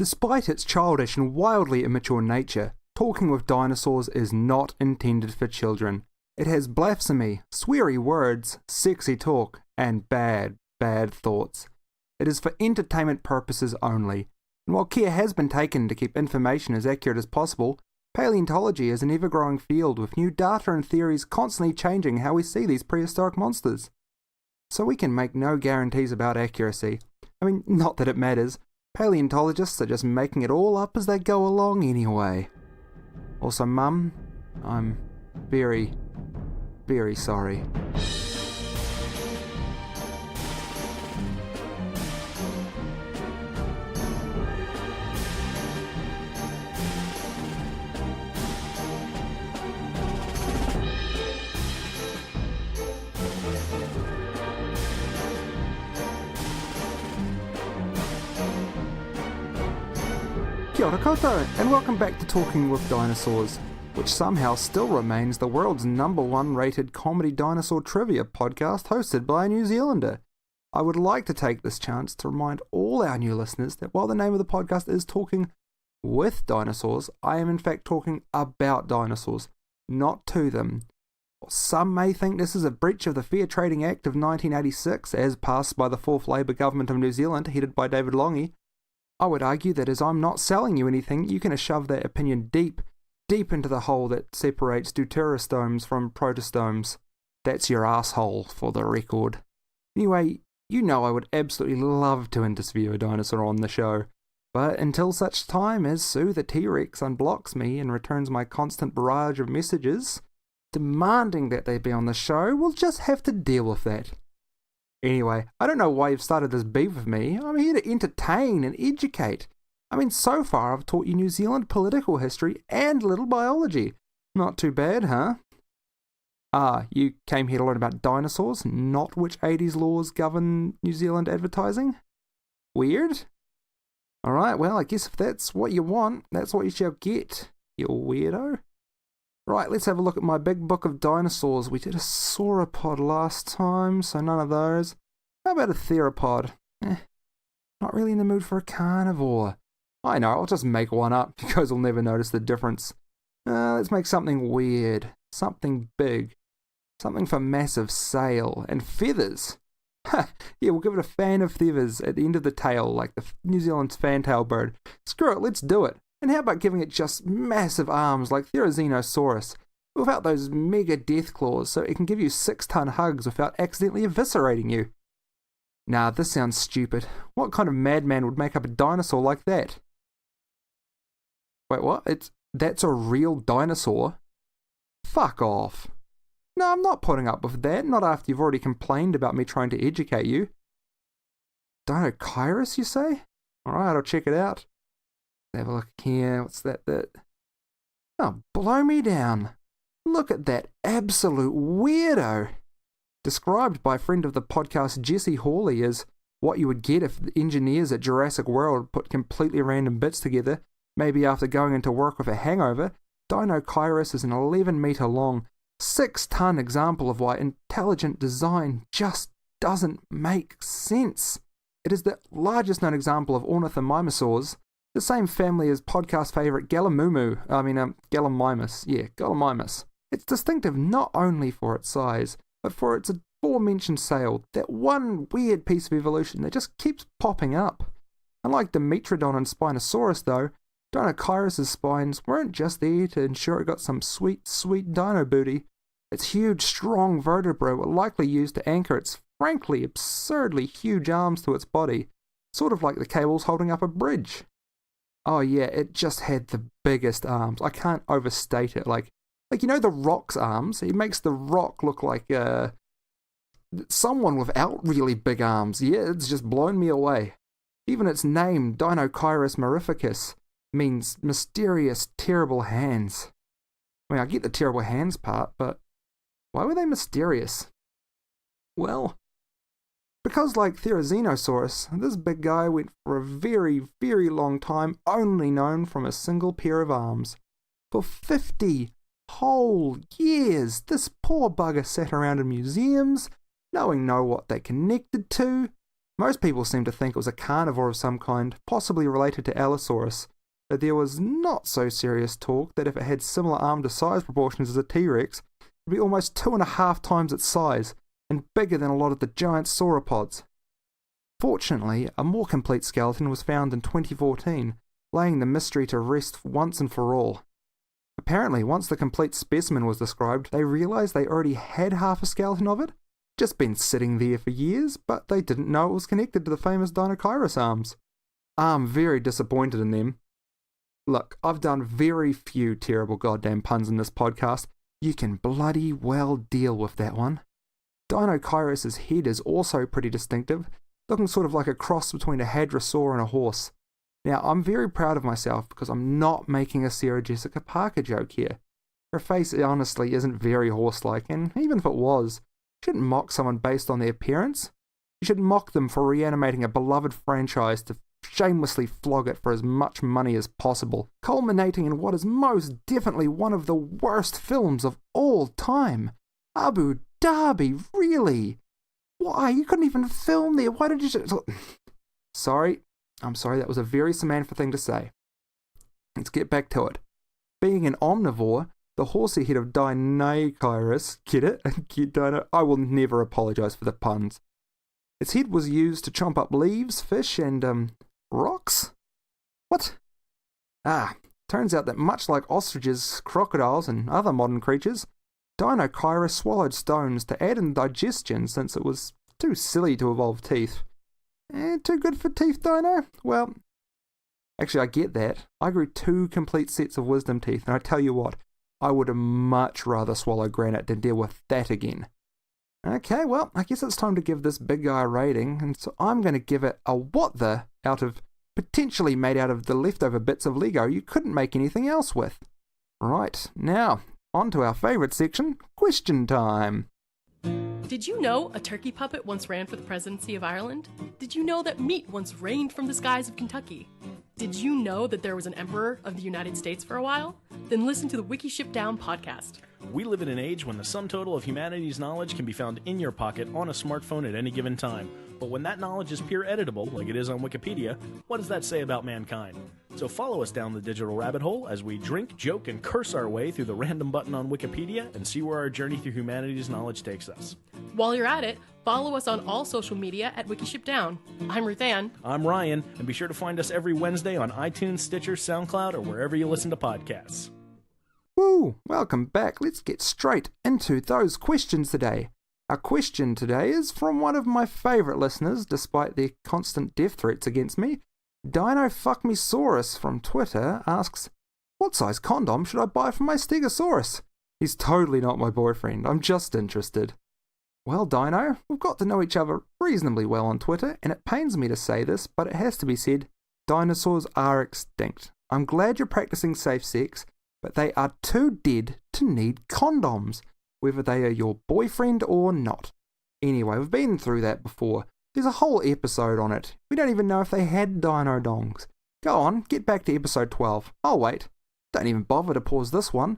Despite its childish and wildly immature nature, Talking with Dinosaurs is not intended for children. It has blasphemy, sweary words, sexy talk, and bad thoughts. It is for entertainment purposes only, and while care has been taken to keep information as accurate as possible, paleontology is an ever-growing field with new data and theories constantly changing how we see these prehistoric monsters. So we can make no guarantees about accuracy. I mean, not that it matters. Paleontologists are just making it all up as they go along anyway. Also, Mum, I'm very, very sorry. Kia ora koutou, and welcome back to Talking with Dinosaurs, which somehow still remains the world's #1 rated comedy dinosaur trivia podcast hosted by a New Zealander. I would like to take this chance to remind all our new listeners that while the name of the podcast is Talking with Dinosaurs, I am in fact talking about dinosaurs, not to them. Some may think this is a breach of the Fair Trading Act of 1986, as passed by the fourth Labour government of New Zealand, headed by David Lange. I would argue that as I'm not selling you anything, you can shove that opinion deep into the hole that separates Deuterstomes from Protostomes. That's your asshole, for the record. Anyway, you know I would absolutely love to interview a dinosaur on the show, but until such time as Sue the T-Rex unblocks me and returns my constant barrage of messages demanding that they be on the show, we'll just have to deal with that. Anyway, I don't know why you've started this beef with me. I'm here to entertain and educate. I mean, so far I've taught you New Zealand political history and a little biology. Not too bad, huh? You came here to learn about dinosaurs, not which 80s laws govern New Zealand advertising? Weird? Alright, well, I guess if that's what you want, that's what you shall get, you weirdo. Right, let's have a look at my big book of dinosaurs. We did a sauropod last time, so none of those. How about a theropod? Not really in the mood for a carnivore. I know, I'll just make one up. You guys will never notice the difference. Let's make something weird. Something big. Something for massive sail. And feathers. Yeah, we'll give it a fan of feathers at the end of the tail, like the New Zealand's fantail bird. Screw it, let's do it. And how about giving it just massive arms like Dinosaurs, without those mega death claws, so it can give you 6-ton hugs without accidentally eviscerating you? Nah, this sounds stupid. What kind of madman would make up a dinosaur like that? Wait, what? That's a real dinosaur? Fuck off. No, I'm not putting up with that, not after you've already complained about me trying to educate you. Dinocheirus, you say? Alright, I'll check it out. Have a look here. What's that bit? Oh, blow me down. Look at that absolute weirdo. Described by a friend of the podcast Jesse Hawley as what you would get if the engineers at Jurassic World put completely random bits together, maybe after going into work with a hangover, Dinocheirus is an 11-meter long, 6-ton example of why intelligent design just doesn't make sense. It is the largest known example of ornithomimosaurs, the same family as podcast favourite Gallimimus. Yeah, Gallimimus. It's distinctive not only for its size, but for its aforementioned sail, that one weird piece of evolution that just keeps popping up. Unlike Dimetrodon and Spinosaurus though, Dinocheirus' spines weren't just there to ensure it got some sweet dino booty. Its huge, strong vertebrae were likely used to anchor its frankly absurdly huge arms to its body, sort of like the cables holding up a bridge. Oh yeah, it just had the biggest arms. I can't overstate it. Like you know the Rock's arms? It makes the Rock look like someone without really big arms. Yeah, it's just blown me away. Even its name, Deinocheirus mirificus, means mysterious, terrible hands. I mean, I get the terrible hands part, but why were they mysterious? Well, because like Therizinosaurus, this big guy went for a very, very long time only known from a single pair of arms. For 50 whole years, this poor bugger sat around in museums, knowing what they connected to. Most people seem to think it was a carnivore of some kind, possibly related to Allosaurus, but there was not so serious talk that if it had similar arm to size proportions as a T-Rex, it would be almost 2.5 times its size, and bigger than a lot of the giant sauropods. Fortunately, a more complete skeleton was found in 2014, laying the mystery to rest once and for all. Apparently, once the complete specimen was described, they realised they already had half a skeleton of it, just been sitting there for years, but they didn't know it was connected to the famous Dinocheirus arms. I'm very disappointed in them. Look, I've done very few terrible goddamn puns in this podcast. You can bloody well deal with that one. Deinocheirus' head is also pretty distinctive, looking sort of like a cross between a hadrosaur and a horse. Now, I'm very proud of myself because I'm not making a Sarah Jessica Parker joke here. Her face honestly isn't very horse-like, and even if it was, you shouldn't mock someone based on their appearance. You should mock them for reanimating a beloved franchise to shamelessly flog it for as much money as possible, culminating in what is most definitely one of the worst films of all time. Abu Dhabi, really? Why? You couldn't even film there. Why did you... I'm sorry, that was a very Samantha thing to say. Let's get back to it. Being an omnivore, the horsey head of Deinocheirus, get it? I will never apologise for the puns. Its head was used to chomp up leaves, fish, and, rocks? What? Turns out that much like ostriches, crocodiles, and other modern creatures, Deinocheirus swallowed stones to aid in digestion since it was too silly to evolve teeth. Too good for teeth, Dino? Well, actually I get that. I grew 2 complete sets of wisdom teeth, and I tell you what, I would much rather swallow granite than deal with that again. Okay, well, I guess it's time to give this big guy a rating, and so I'm going to give it a what the out of potentially made out of the leftover bits of Lego you couldn't make anything else with. Right, now, on to our favourite section, question time. Did you know a turkey puppet once ran for the presidency of Ireland? Did you know that meat once reigned from the skies of Kentucky? Did you know that there was an emperor of the United States for a while? Then listen to the Wiki Ship Down podcast. We live in an age when the sum total of humanity's knowledge can be found in your pocket on a smartphone at any given time. But when that knowledge is peer editable, like it is on Wikipedia, what does that say about mankind? So follow us down the digital rabbit hole as we drink, joke, and curse our way through the random button on Wikipedia and see where our journey through humanity's knowledge takes us. While you're at it, follow us on all social media at Wiki Ship Down. I'm Ruth Ann. I'm Ryan, and be sure to find us every Wednesday on iTunes, Stitcher, SoundCloud, or wherever you listen to podcasts. Woo! Welcome back. Let's get straight into those questions today. Our question today is from one of my favourite listeners, despite their constant death threats against me. Dinofuckmesaurus from Twitter asks, what size condom should I buy for my Stegosaurus? He's totally not my boyfriend, I'm just interested. Well, Dino, we've got to know each other reasonably well on Twitter, and it pains me to say this, but it has to be said, dinosaurs are extinct. I'm glad you're practicing safe sex, but they are too dead to need condoms, whether they are your boyfriend or not. Anyway, we've been through that before. There's a whole episode on it. We don't even know if they had dino dongs. Go on, get back to episode 12. I'll wait. Don't even bother to pause this one.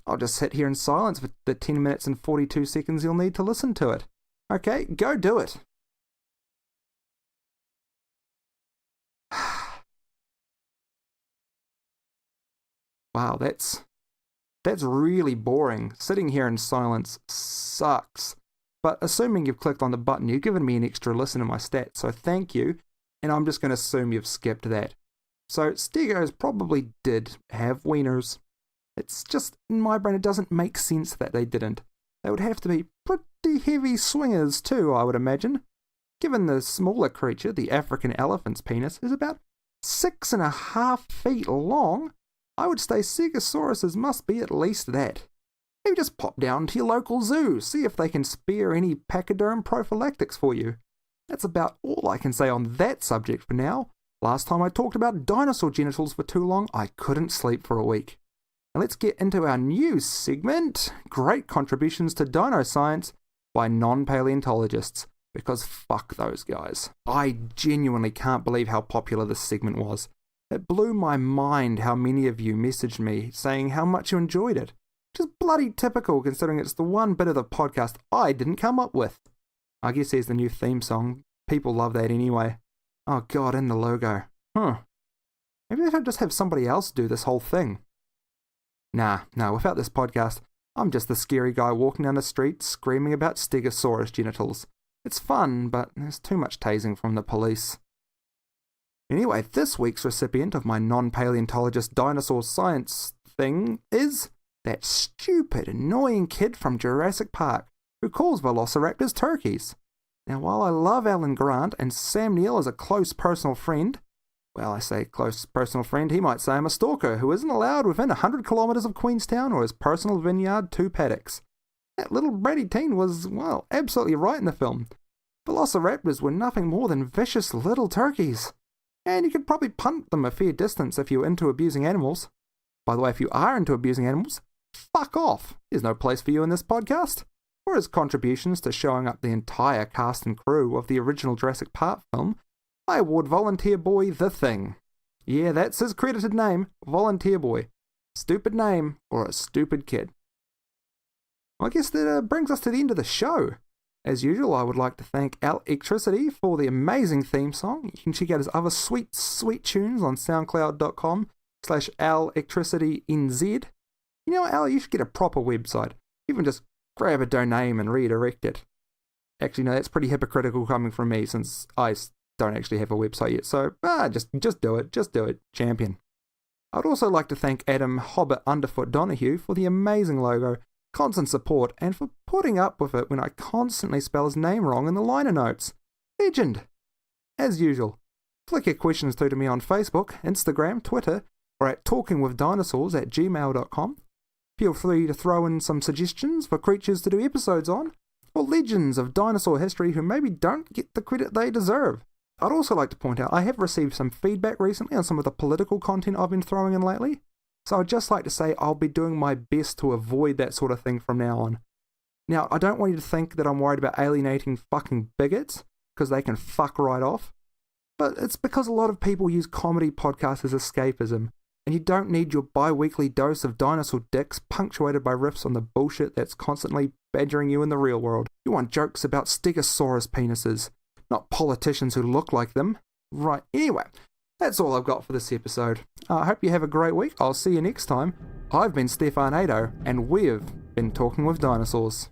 I'll just sit here in silence for the 10 minutes and 42 seconds you'll need to listen to it. Okay, go do it. Wow, that's really boring. Sitting here in silence sucks. But assuming you've clicked on the button, you've given me an extra listen to my stats, so thank you, and I'm just going to assume you've skipped that. So Stegos probably did have wieners. It's just, in my brain, it doesn't make sense that they didn't. They would have to be pretty heavy swingers too, I would imagine. Given the smaller creature, the African elephant's penis, is about 6.5 feet long, I would say Stegosaurus's must be at least that. Maybe just pop down to your local zoo, see if they can spare any pachyderm prophylactics for you. That's about all I can say on that subject for now. Last time I talked about dinosaur genitals for too long, I couldn't sleep for a week. Now let's get into our new segment, Great Contributions to Dino Science by Non-Paleontologists, because fuck those guys. I genuinely can't believe how popular this segment was. It blew my mind how many of you messaged me saying how much you enjoyed it. Which is bloody typical considering it's the one bit of the podcast I didn't come up with. I guess there's the new theme song, people love that anyway. Oh god, and the logo. Maybe I should just have somebody else do this whole thing. Nah, without this podcast, I'm just the scary guy walking down the street screaming about Stegosaurus genitals. It's fun, but there's too much tasing from the police. Anyway, this week's recipient of my non-paleontologist dinosaur science thing is that stupid, annoying kid from Jurassic Park who calls velociraptors turkeys. Now, while I love Alan Grant and Sam Neill is a close personal friend, well, I say close personal friend, he might say I'm a stalker who isn't allowed within 100 kilometres of Queenstown or his personal vineyard 2 paddocks. That little bratty teen was, well, absolutely right in the film. Velociraptors were nothing more than vicious little turkeys. And you could probably punt them a fair distance if you're into abusing animals. By the way, if you are into abusing animals, fuck off. There's no place for you in this podcast. For his contributions to showing up the entire cast and crew of the original Jurassic Park film, I award Volunteer Boy The Thing. Yeah, that's his credited name, Volunteer Boy. Stupid name for a stupid kid. Well, I guess that brings us to the end of the show. As usual, I would like to thank Electricity for the amazing theme song. You can check out his other sweet, sweet tunes on soundcloud.com/AlElectricityNZ. You know, Al, you should get a proper website. Even just grab a domain and redirect it. Actually, no, that's pretty hypocritical coming from me since I don't actually have a website yet. So, just do it, champion. I'd also like to thank Adam Hobbit Underfoot Donahue for the amazing logo, constant support, and for putting up with it when I constantly spell his name wrong in the liner notes. Legend! As usual, flick your questions through to me on Facebook, Instagram, Twitter, or at talkingwithdinosaurs@gmail.com. Feel free to throw in some suggestions for creatures to do episodes on, or legends of dinosaur history who maybe don't get the credit they deserve. I'd also like to point out I have received some feedback recently on some of the political content I've been throwing in lately. So I'd just like to say I'll be doing my best to avoid that sort of thing from now on. Now, I don't want you to think that I'm worried about alienating fucking bigots, because they can fuck right off. But it's because a lot of people use comedy podcasts as escapism, and you don't need your bi-weekly dose of dinosaur dicks punctuated by riffs on the bullshit that's constantly badgering you in the real world. You want jokes about Stegosaurus penises, not politicians who look like them. Right, anyway. That's all I've got for this episode. I hope you have a great week. I'll see you next time. I've been Stefan Ado, and we've been Talking with Dinosaurs.